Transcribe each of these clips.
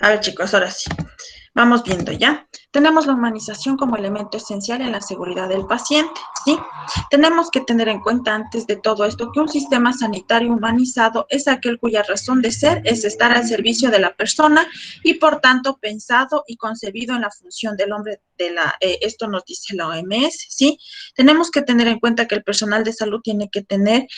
A ver, chicos, ahora sí. Vamos viendo ya. Tenemos la humanización como elemento esencial en la seguridad del paciente, ¿sí? Tenemos que tener en cuenta antes de todo esto que un sistema sanitario humanizado es aquel cuya razón de ser es estar al servicio de la persona y por tanto pensado y concebido en la función del hombre esto nos dice la OMS, ¿sí? Tenemos que tener en cuenta que el personal de salud tiene que tener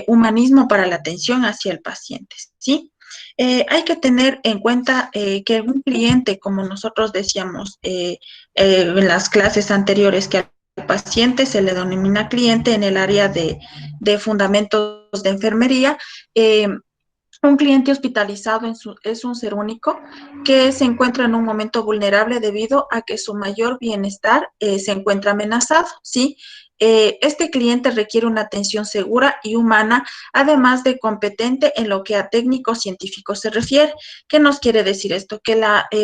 humanismo para la atención hacia el paciente, ¿sí? Hay que tener en cuenta que un cliente, como nosotros decíamos en las clases anteriores, que al paciente se le denomina cliente en el área de fundamentos de enfermería. Un cliente hospitalizado es un ser único que se encuentra en un momento vulnerable debido a que su mayor bienestar se encuentra amenazado, ¿sí? Este cliente requiere una atención segura y humana, además de competente en lo que a técnico científico se refiere. ¿Qué nos quiere decir esto? Que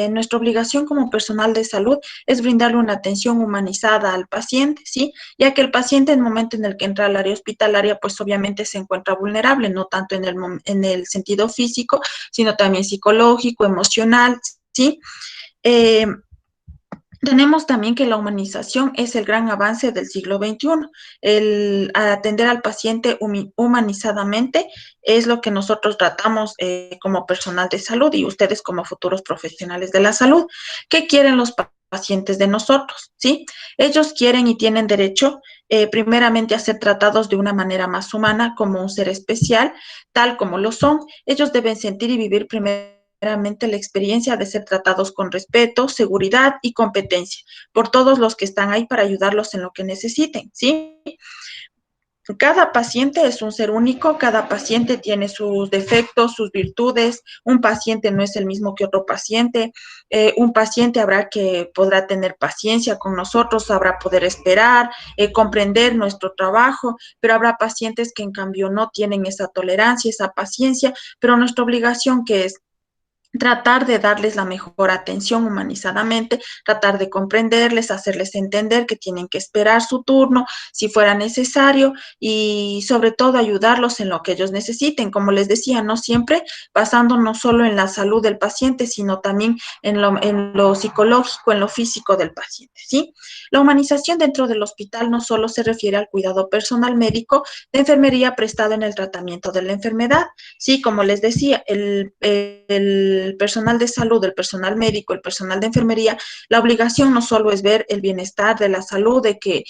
nuestra obligación como personal de salud es brindarle una atención humanizada al paciente, ¿sí? Ya que el paciente en el momento en el que entra al área hospitalaria, pues obviamente se encuentra vulnerable, no tanto en el sentido físico, sino también psicológico, emocional, ¿sí? Eh, Tenemos también que la humanización es el gran avance del siglo XXI. El atender al paciente humanizadamente es lo que nosotros tratamos como personal de salud y ustedes como futuros profesionales de la salud. ¿Qué quieren los pacientes de nosotros? ¿Sí? Ellos quieren y tienen derecho primeramente a ser tratados de una manera más humana como un ser especial, tal como lo son. Ellos deben sentir y vivir primero la experiencia de ser tratados con respeto, seguridad y competencia por todos los que están ahí para ayudarlos en lo que necesiten, ¿sí? Cada paciente es un ser único, cada paciente tiene sus defectos, sus virtudes, un paciente no es el mismo que otro paciente, un paciente podrá tener paciencia con nosotros, sabrá poder esperar, comprender nuestro trabajo, pero habrá pacientes que en cambio no tienen esa tolerancia, esa paciencia, pero nuestra obligación que es tratar de darles la mejor atención humanizadamente, tratar de comprenderles, hacerles entender que tienen que esperar su turno si fuera necesario y sobre todo ayudarlos en lo que ellos necesiten. Como les decía, no siempre basándonos solo en la salud del paciente, sino también en lo psicológico, en lo físico del paciente, ¿sí? La humanización dentro del hospital no solo se refiere al cuidado personal médico de enfermería prestado en el tratamiento de la enfermedad, sí, como les decía, el personal de salud, el personal médico, el personal de enfermería, la obligación no solo es ver el bienestar de la salud, de que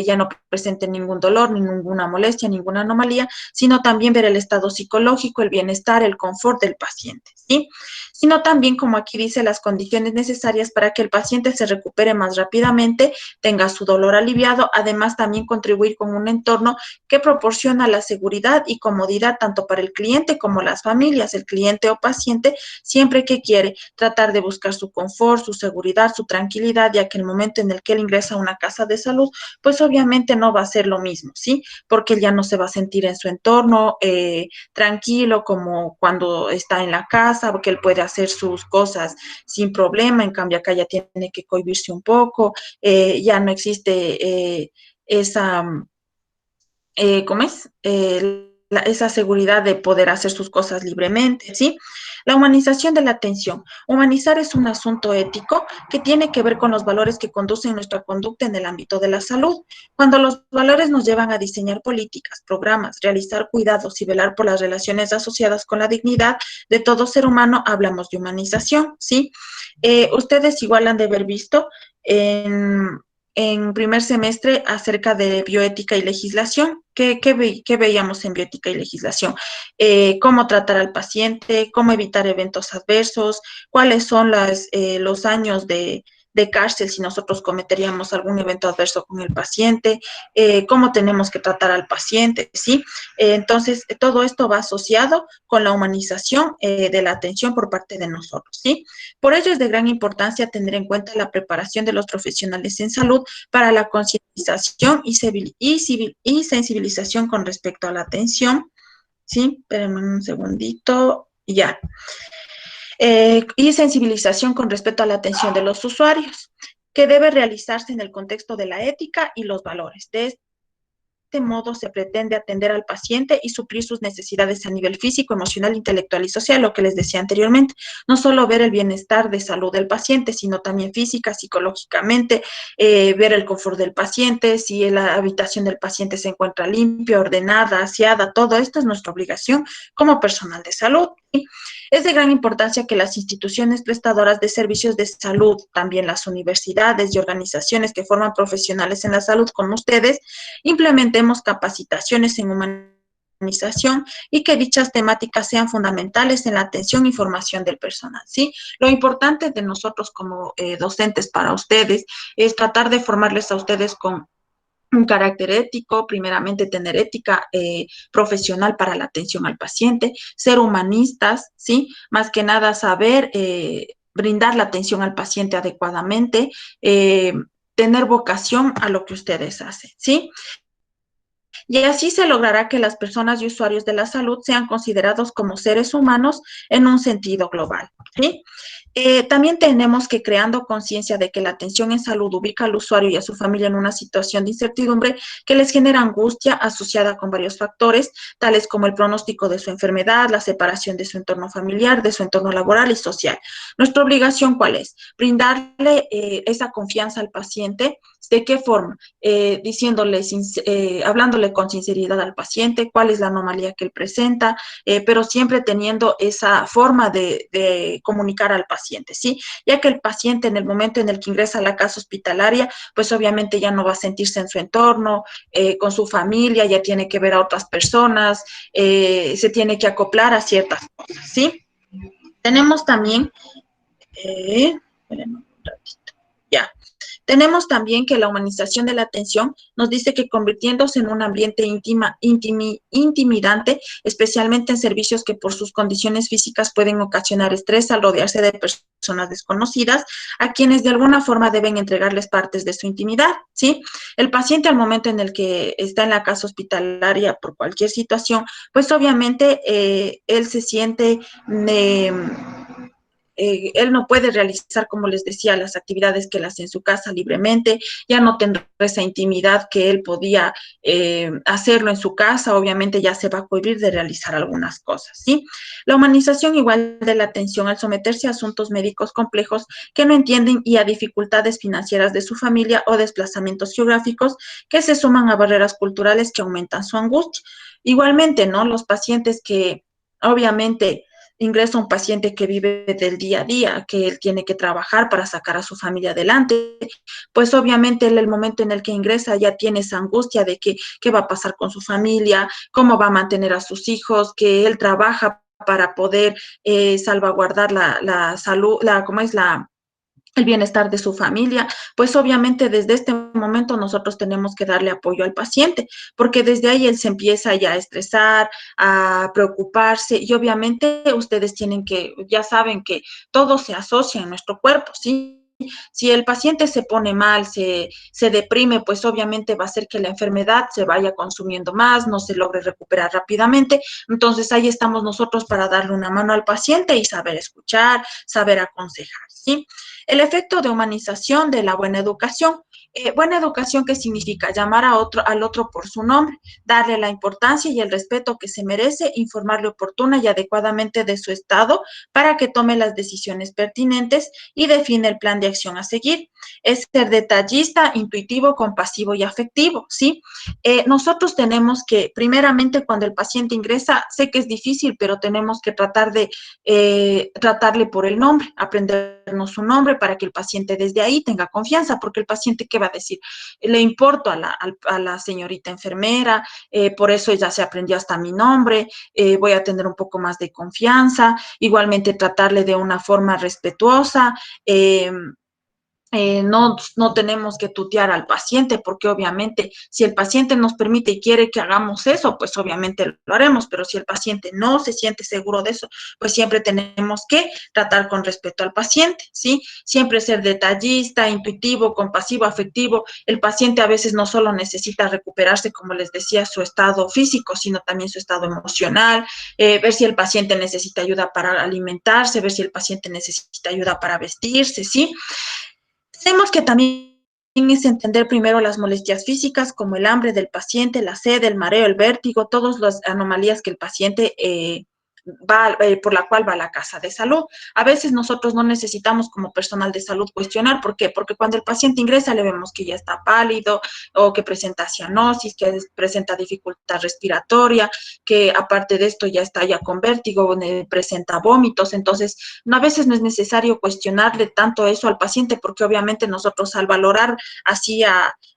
ya no presente ningún dolor, ni ninguna molestia, ninguna anomalía, sino también ver el estado psicológico, el bienestar, el confort del paciente, ¿sí? Sino también, como aquí dice, las condiciones necesarias para que el paciente se recupere más rápidamente, tenga su dolor aliviado, además también contribuir con un entorno que proporciona la seguridad y comodidad tanto para el cliente como las familias, el cliente o paciente, siempre que quiere tratar de buscar su confort, su seguridad, su tranquilidad, ya que el momento en el que él ingresa a una casa de salud, pues obviamente no va a ser lo mismo, ¿sí? Porque él ya no se va a sentir en su entorno tranquilo como cuando está en la casa, porque él puede hacer sus cosas sin problema, en cambio acá ya tiene que cohibirse un poco, ya no existe esa ¿cómo es? Esa seguridad de poder hacer sus cosas libremente, ¿sí? La humanización de la atención. Humanizar es un asunto ético que tiene que ver con los valores que conducen nuestra conducta en el ámbito de la salud. Cuando los valores nos llevan a diseñar políticas, programas, realizar cuidados y velar por las relaciones asociadas con la dignidad de todo ser humano, hablamos de humanización, ¿sí? Ustedes igual han de haber visto en primer semestre acerca de bioética y legislación. ¿Qué veíamos en bioética y legislación? Cómo tratar al paciente, cómo evitar eventos adversos, cuáles son los años de cárcel si nosotros cometeríamos algún evento adverso con el paciente, cómo tenemos que tratar al paciente, ¿sí? Entonces, todo esto va asociado con la humanización de la atención por parte de nosotros, ¿sí? Por ello es de gran importancia tener en cuenta la preparación de los profesionales en salud para la concientización y sensibilización con respecto a la atención. Sí, espérenme un segundito. Ya. Y sensibilización con respecto a la atención de los usuarios, que debe realizarse en el contexto de la ética y los valores. De este modo se pretende atender al paciente y suplir sus necesidades a nivel físico, emocional, intelectual y social, lo que les decía anteriormente. No solo ver el bienestar de salud del paciente, sino también física, psicológicamente, ver el confort del paciente, si la habitación del paciente se encuentra limpia, ordenada, aseada, todo esto es nuestra obligación como personal de salud. ¿Sí? Es de gran importancia que las instituciones prestadoras de servicios de salud, también las universidades y organizaciones que forman profesionales en la salud como ustedes, implementemos capacitaciones en humanización y que dichas temáticas sean fundamentales en la atención y formación del personal, ¿sí? Lo importante de nosotros como docentes para ustedes es tratar de formarles a ustedes con un carácter ético, primeramente tener ética profesional para la atención al paciente, ser humanistas, ¿sí? Más que nada saber brindar la atención al paciente adecuadamente, tener vocación a lo que ustedes hacen, ¿sí? Y así se logrará que las personas y usuarios de la salud sean considerados como seres humanos en un sentido global, ¿sí? También tenemos que creando conciencia de que la atención en salud ubica al usuario y a su familia en una situación de incertidumbre que les genera angustia asociada con varios factores, tales como el pronóstico de su enfermedad, la separación de su entorno familiar, de su entorno laboral y social. Nuestra obligación, ¿cuál es? Brindarle esa confianza al paciente. ¿De qué forma? Hablándole con sinceridad al paciente, cuál es la anomalía que él presenta, pero siempre teniendo esa forma de comunicar al paciente, ¿sí? Ya que el paciente en el momento en el que ingresa a la casa hospitalaria, pues obviamente ya no va a sentirse en su entorno, con su familia, ya tiene que ver a otras personas, se tiene que acoplar a ciertas cosas, ¿sí? Tenemos también, espérenme un ratito, ya. Tenemos también que la humanización de la atención nos dice que convirtiéndose en un ambiente intimidante, especialmente en servicios que por sus condiciones físicas pueden ocasionar estrés al rodearse de personas desconocidas, a quienes de alguna forma deben entregarles partes de su intimidad, ¿sí? El paciente al momento en el que está en la casa hospitalaria por cualquier situación, pues obviamente él se siente... él no puede realizar, como les decía, las actividades que él hace en su casa libremente, ya no tendrá esa intimidad que él podía hacerlo en su casa, obviamente ya se va a cohibir de realizar algunas cosas, ¿sí? La humanización igual de la atención al someterse a asuntos médicos complejos que no entienden y a dificultades financieras de su familia o desplazamientos geográficos que se suman a barreras culturales que aumentan su angustia. Igualmente, ¿no? Los pacientes que obviamente ingresa un paciente que vive del día a día, que él tiene que trabajar para sacar a su familia adelante, pues obviamente él el momento en el que ingresa ya tiene esa angustia de que qué va a pasar con su familia, cómo va a mantener a sus hijos, que él trabaja para poder salvaguardar la salud, ¿cómo es el bienestar de su familia, pues obviamente desde este momento nosotros tenemos que darle apoyo al paciente, porque desde ahí él se empieza ya a estresar, a preocuparse y obviamente ustedes tienen que, ya saben que todo se asocia en nuestro cuerpo, ¿sí? Si el paciente se pone mal, se deprime, pues obviamente va a hacer que la enfermedad se vaya consumiendo más, no se logre recuperar rápidamente. Entonces ahí estamos nosotros para darle una mano al paciente y saber escuchar, saber aconsejar, ¿sí? El efecto de humanización de la buena educación. Buena educación, ¿qué significa? Llamar al otro por su nombre, darle la importancia y el respeto que se merece, informarle oportuna y adecuadamente de su estado para que tome las decisiones pertinentes y define el plan de acción a seguir. Es ser detallista, intuitivo, compasivo y afectivo, ¿sí? Nosotros tenemos que, primeramente, cuando el paciente ingresa, sé que es difícil, pero tenemos que tratar de tratarle por el nombre, aprendernos su nombre para que el paciente desde ahí tenga confianza, porque el paciente, ¿qué va a decir? Le importo a la señorita enfermera, por eso ella se aprendió hasta mi nombre, voy a tener un poco más de confianza, igualmente tratarle de una forma respetuosa, no tenemos que tutear al paciente porque obviamente si el paciente nos permite y quiere que hagamos eso, pues obviamente lo haremos, pero si el paciente no se siente seguro de eso, pues siempre tenemos que tratar con respeto al paciente, ¿sí? Siempre ser detallista, intuitivo, compasivo, afectivo. El paciente a veces no solo necesita recuperarse, como les decía, su estado físico, sino también su estado emocional, ver si el paciente necesita ayuda para alimentarse, ver si el paciente necesita ayuda para vestirse, ¿sí? Tenemos que también es entender primero las molestias físicas como el hambre del paciente, la sed, el mareo, el vértigo, todas las anomalías que el paciente por la cual va a la casa de salud. A veces nosotros no necesitamos como personal de salud cuestionar. ¿Por qué? Porque cuando el paciente ingresa le vemos que ya está pálido o que presenta cianosis, que presenta dificultad respiratoria, que aparte de esto ya está ya con vértigo, presenta vómitos. Entonces, a veces no es necesario cuestionarle tanto eso al paciente, porque obviamente nosotros al valorar así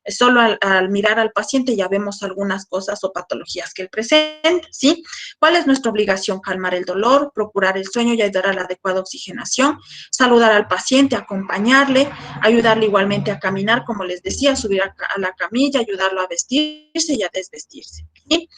solo al mirar al paciente ya vemos algunas cosas o patologías que él presenta, ¿sí? ¿Cuál es nuestra obligación? Calmar el dolor, procurar el sueño y ayudar a la adecuada oxigenación, saludar al paciente, acompañarle, ayudarle igualmente a caminar, como les decía, subir a la camilla, ayudarlo a vestirse y a desvestirse, ¿sí?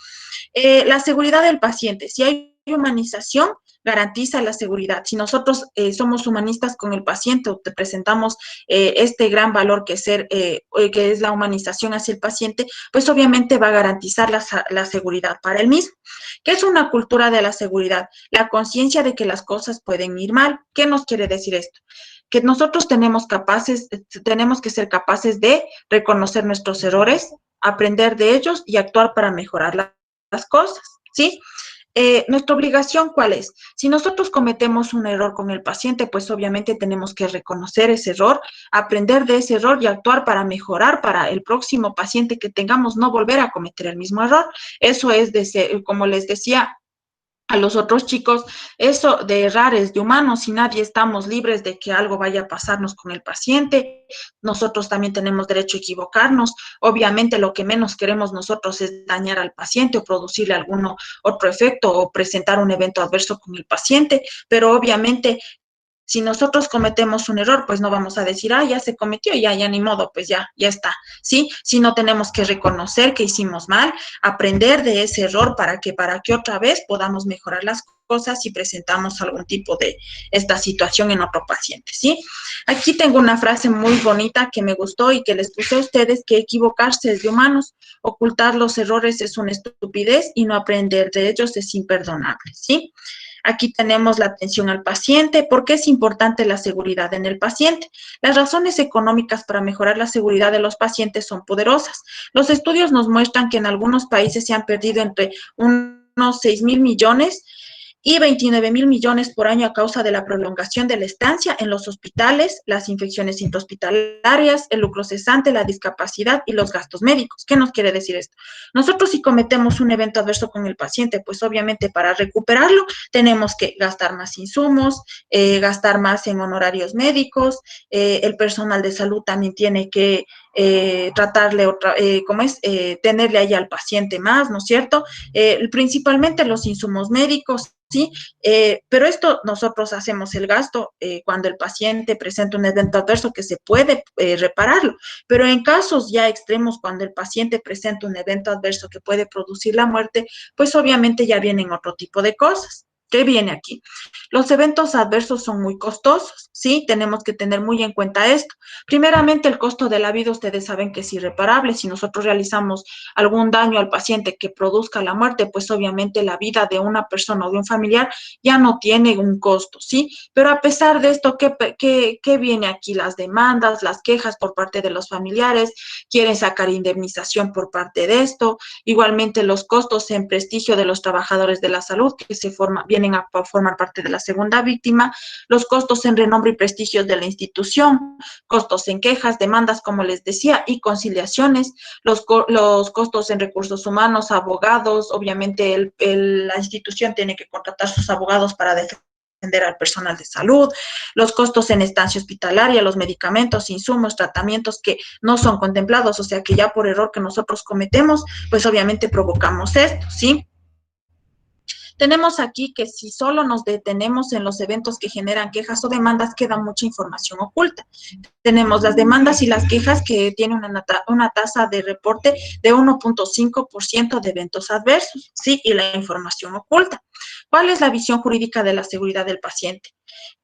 La seguridad del paciente. Si hay humanización, garantiza la seguridad. Si nosotros somos humanistas con el paciente o te presentamos este gran valor que es la humanización hacia el paciente, pues obviamente va a garantizar la seguridad para él mismo. ¿Qué es una cultura de la seguridad? La conciencia de que las cosas pueden ir mal. ¿Qué nos quiere decir esto? Que nosotros tenemos que ser capaces de reconocer nuestros errores, aprender de ellos y actuar para mejorar las cosas, ¿sí? Nuestra obligación, ¿cuál es? Si nosotros cometemos un error con el paciente, pues obviamente tenemos que reconocer ese error, aprender de ese error y actuar para mejorar para el próximo paciente que tengamos, no volver a cometer el mismo error. Eso es, como les decía a los otros chicos, eso de errar es de humanos y nadie estamos libres de que algo vaya a pasarnos con el paciente. Nosotros también tenemos derecho a equivocarnos. Obviamente lo que menos queremos nosotros es dañar al paciente o producirle algún otro efecto o presentar un evento adverso con el paciente, pero obviamente si nosotros cometemos un error, pues no vamos a decir, ya se cometió, ya ni modo, pues ya está, ¿sí? Sino tenemos que reconocer que hicimos mal, aprender de ese error para que otra vez podamos mejorar las cosas si presentamos algún tipo de esta situación en otro paciente, ¿sí? Aquí tengo una frase muy bonita que me gustó y que les puse a ustedes, que equivocarse es de humanos, ocultar los errores es una estupidez y no aprender de ellos es imperdonable, ¿sí? Aquí tenemos la atención al paciente. ¿Por qué es importante la seguridad en el paciente? Las razones económicas para mejorar la seguridad de los pacientes son poderosas. Los estudios nos muestran que en algunos países se han perdido entre unos 6.000 millones y 29.000 millones por año a causa de la prolongación de la estancia en los hospitales, las infecciones intrahospitalarias, el lucro cesante, la discapacidad y los gastos médicos. ¿Qué nos quiere decir esto? Nosotros si cometemos un evento adverso con el paciente, pues obviamente para recuperarlo tenemos que gastar más insumos, gastar más en honorarios médicos, el personal de salud también tiene que tratarle tenerle ahí al paciente más, ¿no es cierto? Principalmente los insumos médicos, ¿sí? Pero esto nosotros hacemos el gasto cuando el paciente presenta un evento adverso que se puede repararlo, pero en casos ya extremos, cuando el paciente presenta un evento adverso que puede producir la muerte, pues obviamente ya vienen otro tipo de cosas. ¿Qué viene aquí? Los eventos adversos son muy costosos, ¿sí? Tenemos que tener muy en cuenta esto. Primeramente, el costo de la vida, ustedes saben que es irreparable. Si nosotros realizamos algún daño al paciente que produzca la muerte, pues obviamente la vida de una persona o de un familiar ya no tiene un costo, ¿sí? Pero a pesar de esto, ¿qué viene aquí? Las demandas, las quejas por parte de los familiares, quieren sacar indemnización por parte de esto, igualmente los costos en prestigio de los trabajadores de la salud que vienen a formar parte de la segunda víctima, los costos en renombre y prestigio de la institución, costos en quejas, demandas, como les decía, y conciliaciones, los costos en recursos humanos, abogados, obviamente la institución tiene que contratar sus abogados para defender al personal de salud, los costos en estancia hospitalaria, los medicamentos, insumos, tratamientos que no son contemplados, o sea que ya por error que nosotros cometemos, pues obviamente provocamos esto, ¿sí? Tenemos aquí que si solo nos detenemos en los eventos que generan quejas o demandas, queda mucha información oculta. Tenemos las demandas y las quejas que tienen una tasa de reporte de 1.5% de eventos adversos, ¿sí? Y la información oculta. ¿Cuál es la visión jurídica de la seguridad del paciente?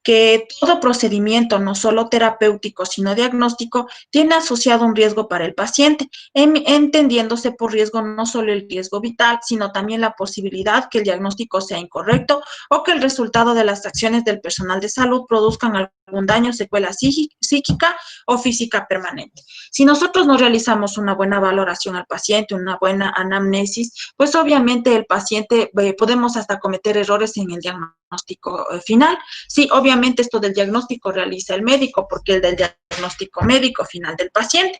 que todo procedimiento, no solo terapéutico, sino diagnóstico, tiene asociado un riesgo para el paciente, entendiéndose por riesgo no solo el riesgo vital, sino también la posibilidad que el diagnóstico sea incorrecto o que el resultado de las acciones del personal de salud produzcan algún daño, secuela psíquica o física permanente. Si nosotros no realizamos una buena valoración al paciente, una buena anamnesis, pues obviamente el paciente podemos hasta cometer errores en el diagnóstico final. Sí, obviamente esto del diagnóstico realiza el médico, porque el del diagnóstico médico final del paciente.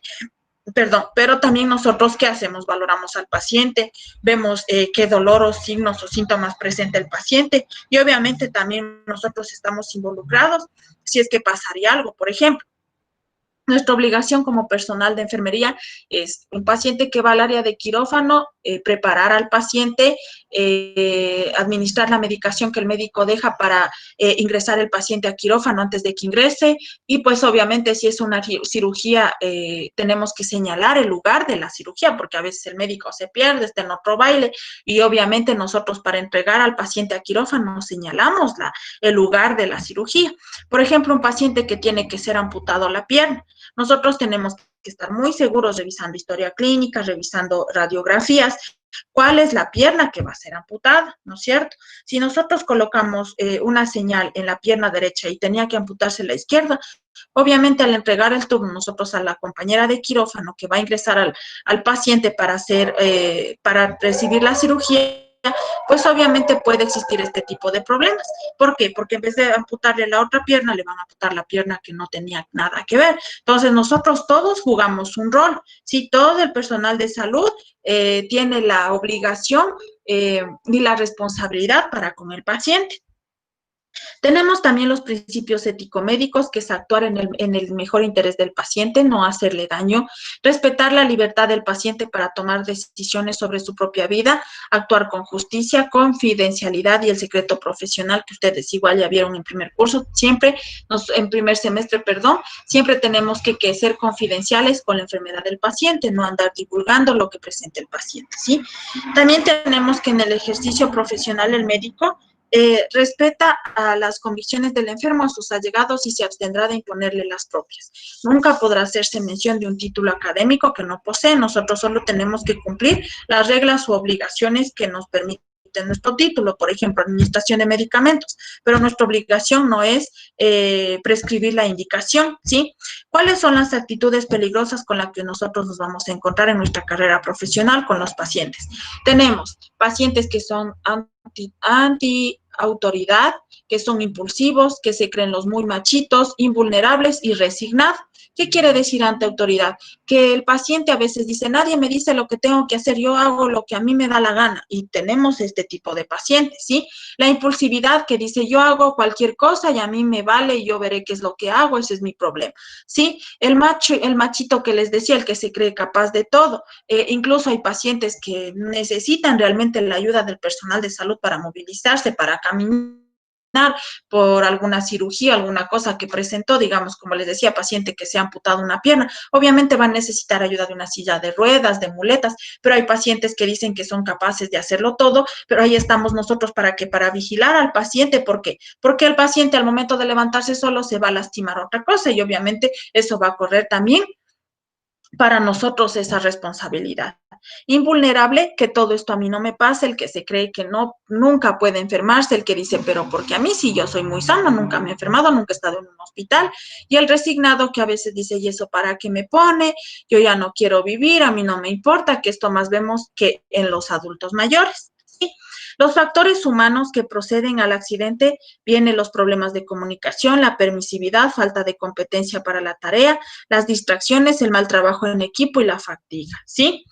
Perdón, pero también nosotros, ¿qué hacemos? Valoramos al paciente, vemos qué dolor o signos o síntomas presenta el paciente y obviamente también nosotros estamos involucrados si es que pasaría algo, por ejemplo. Nuestra obligación como personal de enfermería es un paciente que va al área de quirófano, preparar al paciente, administrar la medicación que el médico deja para ingresar el paciente a quirófano antes de que ingrese y pues obviamente si es una cirugía tenemos que señalar el lugar de la cirugía porque a veces el médico se pierde, está en otro baile y obviamente nosotros para entregar al paciente a quirófano señalamos el lugar de la cirugía. Por ejemplo, un paciente que tiene que ser amputado la pierna. Nosotros tenemos que estar muy seguros revisando historia clínica, revisando radiografías, cuál es la pierna que va a ser amputada, ¿no es cierto? Si nosotros colocamos una señal en la pierna derecha y tenía que amputarse la izquierda, obviamente al entregar el turno nosotros a la compañera de quirófano que va a ingresar al paciente para recibir la cirugía, pues obviamente puede existir este tipo de problemas. ¿Por qué? Porque en vez de amputarle la otra pierna, le van a amputar la pierna que no tenía nada que ver. Entonces, nosotros todos jugamos un rol. Sí, todo el personal de salud tiene la obligación y la responsabilidad para con el paciente. Tenemos también los principios ético-médicos, que es actuar en el mejor interés del paciente, no hacerle daño, respetar la libertad del paciente para tomar decisiones sobre su propia vida, actuar con justicia, confidencialidad y el secreto profesional, que ustedes igual ya vieron en primer curso, en primer semestre, perdón, siempre tenemos que ser confidenciales con la enfermedad del paciente, no andar divulgando lo que presenta el paciente, ¿sí? También tenemos que en el ejercicio profesional el médico respeta a las convicciones del enfermo, a sus allegados y se abstendrá de imponerle las propias. Nunca podrá hacerse mención de un título académico que no posee. Nosotros solo tenemos que cumplir las reglas u obligaciones que nos permiten nuestro título, por ejemplo, administración de medicamentos, pero nuestra obligación no es prescribir la indicación, ¿sí? ¿Cuáles son las actitudes peligrosas con las que nosotros nos vamos a encontrar en nuestra carrera profesional con los pacientes? Tenemos pacientes que son anti-autoridad, que son impulsivos, que se creen los muy machitos, invulnerables y resignados. ¿Qué quiere decir anti-autoridad? Que el paciente a veces dice, nadie me dice lo que tengo que hacer, yo hago lo que a mí me da la gana. Y tenemos este tipo de pacientes, ¿sí? La impulsividad que dice, yo hago cualquier cosa y a mí me vale y yo veré qué es lo que hago, ese es mi problema, ¿sí? El machito que les decía, el que se cree capaz de todo. Incluso hay pacientes que necesitan realmente la ayuda del personal de salud para movilizarse, para caminar por alguna cirugía, alguna cosa que presentó, digamos, como les decía, paciente que se ha amputado una pierna, obviamente va a necesitar ayuda de una silla de ruedas, de muletas, pero hay pacientes que dicen que son capaces de hacerlo todo, pero ahí estamos nosotros para vigilar al paciente. ¿Por qué? Porque el paciente al momento de levantarse solo se va a lastimar otra cosa y obviamente eso va a correr también para nosotros esa responsabilidad. Invulnerable, que todo esto a mí no me pasa, el que se cree que no, nunca puede enfermarse, el que dice, pero porque a mí sí, yo soy muy sano, nunca me he enfermado, nunca he estado en un hospital, y el resignado que a veces dice, ¿y eso para qué me pone? Yo ya no quiero vivir, a mí no me importa, que esto más vemos que en los adultos mayores. ¿Sí? Los factores humanos que proceden al accidente vienen los problemas de comunicación, la permisividad, falta de competencia para la tarea, las distracciones, el mal trabajo en equipo y la fatiga, ¿sí?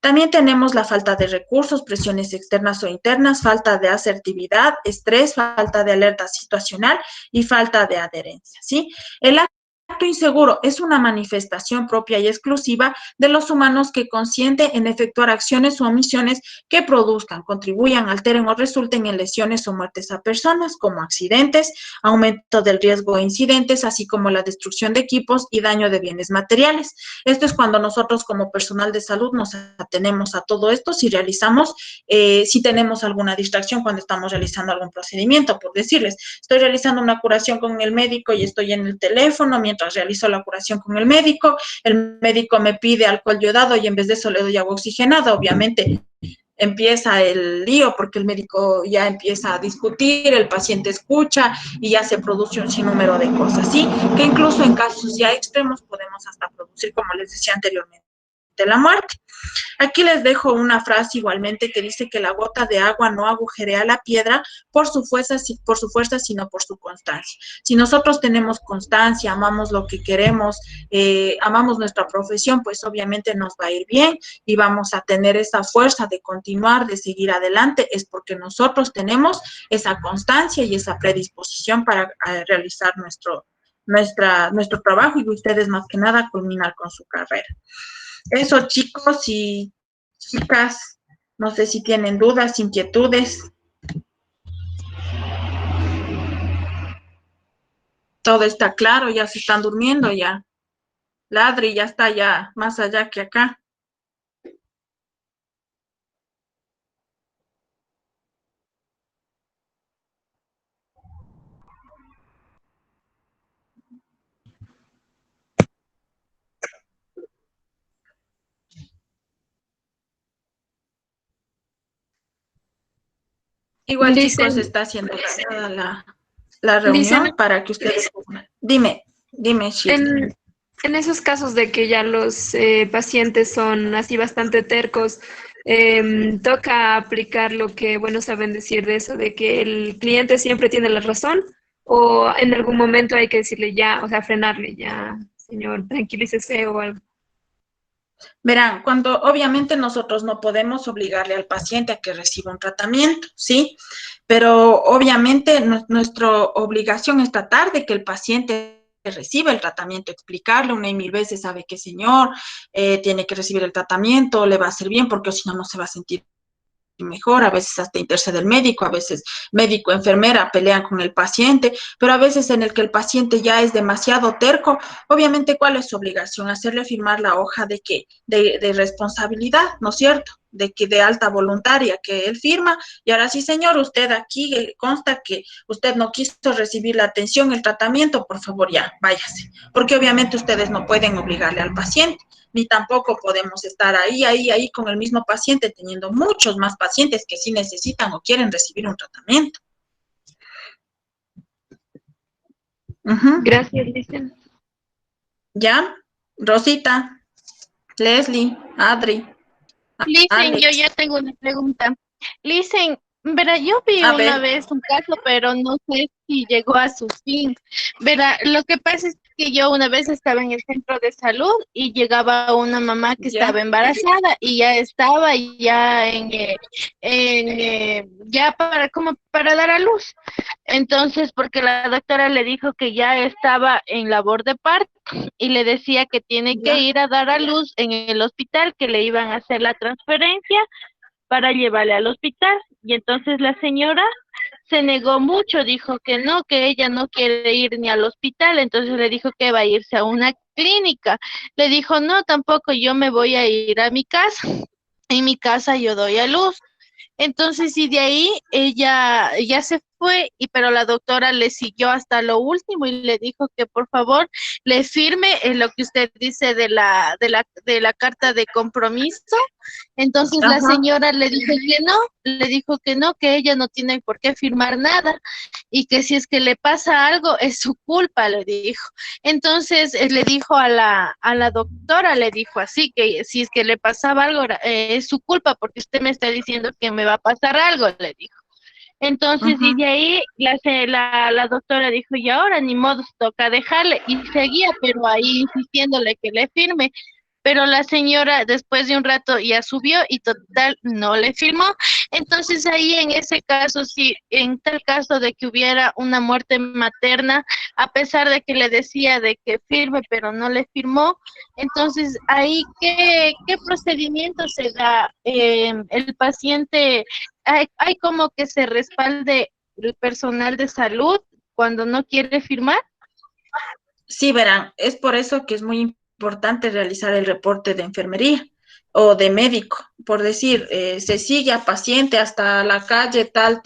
También tenemos la falta de recursos, presiones externas o internas, falta de asertividad, estrés, falta de alerta situacional y falta de adherencia, ¿sí? El inseguro es una manifestación propia y exclusiva de los humanos que consiente en efectuar acciones o omisiones que produzcan, contribuyan, alteren o resulten en lesiones o muertes a personas, como accidentes, aumento del riesgo de incidentes, así como la destrucción de equipos y daño de bienes materiales. Esto es cuando nosotros como personal de salud nos atenemos a todo esto si realizamos, si tenemos alguna distracción cuando estamos realizando algún procedimiento, por decirles, estoy realizando una curación con el médico y estoy en el teléfono mientras realizo la curación con el médico me pide alcohol yodado y en vez de eso le doy agua oxigenada, obviamente empieza el lío porque el médico ya empieza a discutir, el paciente escucha y ya se produce un sinnúmero de cosas, ¿sí? Que incluso en casos ya extremos podemos hasta producir, como les decía anteriormente, la muerte. Aquí les dejo una frase igualmente que dice que la gota de agua no agujerea la piedra por su fuerza, sino por su constancia. Si nosotros tenemos constancia, amamos lo que queremos, amamos nuestra profesión, pues obviamente nos va a ir bien y vamos a tener esa fuerza de continuar, de seguir adelante, es porque nosotros tenemos esa constancia y esa predisposición para realizar nuestro trabajo y ustedes más que nada culminar con su carrera. Eso, chicos y chicas, no sé si tienen dudas, inquietudes. Todo está claro, ya se están durmiendo ya. Ladri ya está ya más allá que acá. Igual, chicos, Dicen, está haciendo la dicen reunión para que ustedes... Dime, Shirley. en esos casos de que ya los pacientes son así bastante tercos, toca aplicar lo que, bueno, saben decir de eso, de que el cliente siempre tiene la razón, o en algún momento hay que decirle ya, o sea, frenarle ya, señor, tranquilícese o algo. Verán, cuando obviamente nosotros no podemos obligarle al paciente a que reciba un tratamiento, ¿sí? Pero obviamente nuestra obligación es tratar de que el paciente reciba el tratamiento, explicarle una y mil veces, sabe que señor, tiene que recibir el tratamiento, le va a hacer bien, porque si no, no se va a sentir mejor, a veces hasta intercede el médico, a veces médico, enfermera pelean con el paciente, pero a veces en el que el paciente ya es demasiado terco, obviamente, ¿cuál es su obligación? Hacerle firmar la hoja de que, de responsabilidad, ¿no es cierto? De que de alta voluntaria que él firma, y ahora sí, señor, usted aquí consta que usted no quiso recibir la atención, el tratamiento, por favor, ya, váyase, porque obviamente ustedes no pueden obligarle al paciente ni tampoco podemos estar ahí con el mismo paciente, teniendo muchos más pacientes que sí necesitan o quieren recibir un tratamiento. Gracias, dicen. ¿Ya? Rosita, Leslie, Adri, Listen, yo Alex. ya tengo una pregunta. Listen, verá, yo vi A una ver, vez un caso, pero no sé si llegó a su fin. Verá, lo que pasa es que yo una vez estaba en el centro de salud y llegaba una mamá que estaba ya, embarazada y ya estaba ya ya para como para dar a luz. Entonces, porque la doctora le dijo que ya estaba en labor de parto y le decía que tiene que ya. ir a dar a luz en el hospital, que le iban a hacer la transferencia para llevarle al hospital. Y entonces la señora se negó mucho, dijo que no, que ella no quiere ir ni al hospital, entonces le dijo que va a irse a una clínica. Le dijo, no, tampoco yo me voy a ir a mi casa. En mi casa yo doy a luz. Entonces, y de ahí ella ya se fue, pero la doctora le siguió hasta lo último y le dijo que por favor le firme en lo que usted dice de la carta de compromiso. Entonces la Ajá. señora le dijo que no, le dijo que no, que ella no tiene por qué firmar nada y que si es que le pasa algo es su culpa, le dijo. Entonces le dijo a la doctora, le dijo así, que si es que le pasaba algo es su culpa porque usted me está diciendo que me va a pasar algo, le dijo. Entonces, y de Ujú. ahí la doctora dijo, y ahora ni modo, toca dejarle. Y seguía, pero ahí insistiéndole que le firme. pero la señora después de un rato ya subió y total no le firmó. Entonces ahí en ese caso, sí, en tal caso de que hubiera una muerte materna, a pesar de que le decía de que firme, pero no le firmó, entonces ahí, ¿qué procedimiento se da? El paciente, hay como que se respalde el personal de salud cuando no quiere firmar. Sí, verán, es por eso que es muy importante realizar el reporte de enfermería o de médico, por decir, se sigue a paciente hasta la calle tal,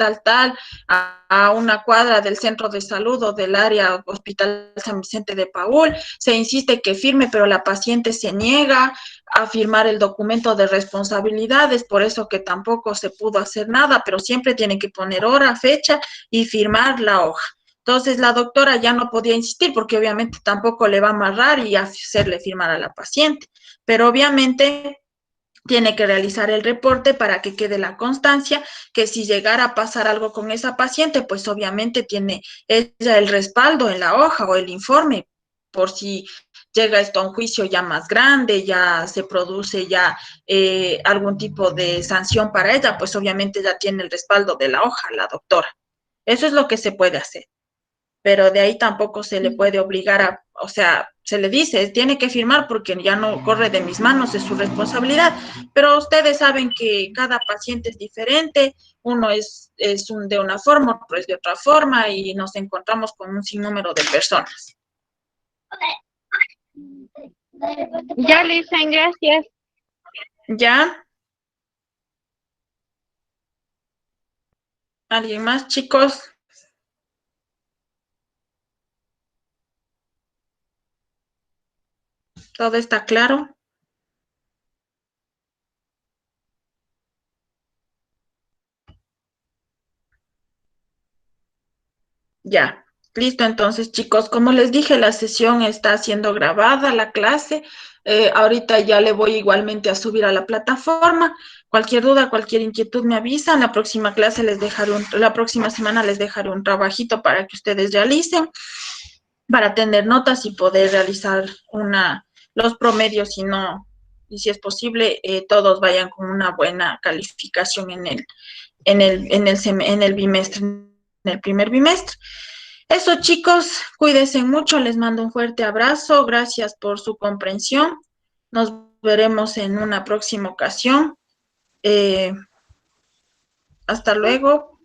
a una cuadra del centro de salud o del área hospital San Vicente de Paúl, se insiste que firme, pero la paciente se niega a firmar el documento de responsabilidades, por eso que tampoco se pudo hacer nada, pero siempre tiene que poner hora, fecha y firmar la hoja. Entonces la doctora ya no podía insistir porque obviamente tampoco le va a amarrar y hacerle firmar a la paciente, pero obviamente tiene que realizar el reporte para que quede la constancia que si llegara a pasar algo con esa paciente, pues obviamente tiene ella el respaldo en la hoja o el informe por si llega esto a un juicio ya más grande, ya se produce ya algún tipo de sanción para ella, pues obviamente ya tiene el respaldo de la hoja, la doctora. Eso es lo que se puede hacer, pero de ahí tampoco se le puede obligar a, o sea, se le dice, tiene que firmar porque ya no corre de mis manos, es su responsabilidad, pero ustedes saben que cada paciente es diferente, uno de una forma, otro es de otra forma y nos encontramos con un sinnúmero de personas. Ya, Lisa, gracias. ¿Ya? ¿Alguien más, chicos? ¿Todo está claro? Ya, listo. Entonces, chicos, como les dije, la sesión está siendo grabada, la clase. Ahorita ya le voy igualmente a subir a la plataforma. Cualquier duda, cualquier inquietud me avisan. La próxima clase la próxima semana les dejaré un trabajito para que ustedes realicen, para tener notas y poder realizar los promedios y si es posible, todos vayan con una buena calificación en el bimestre, en el primer bimestre. Eso, chicos, cuídense mucho, les mando un fuerte abrazo, gracias por su comprensión. Nos veremos en una próxima ocasión. Hasta luego.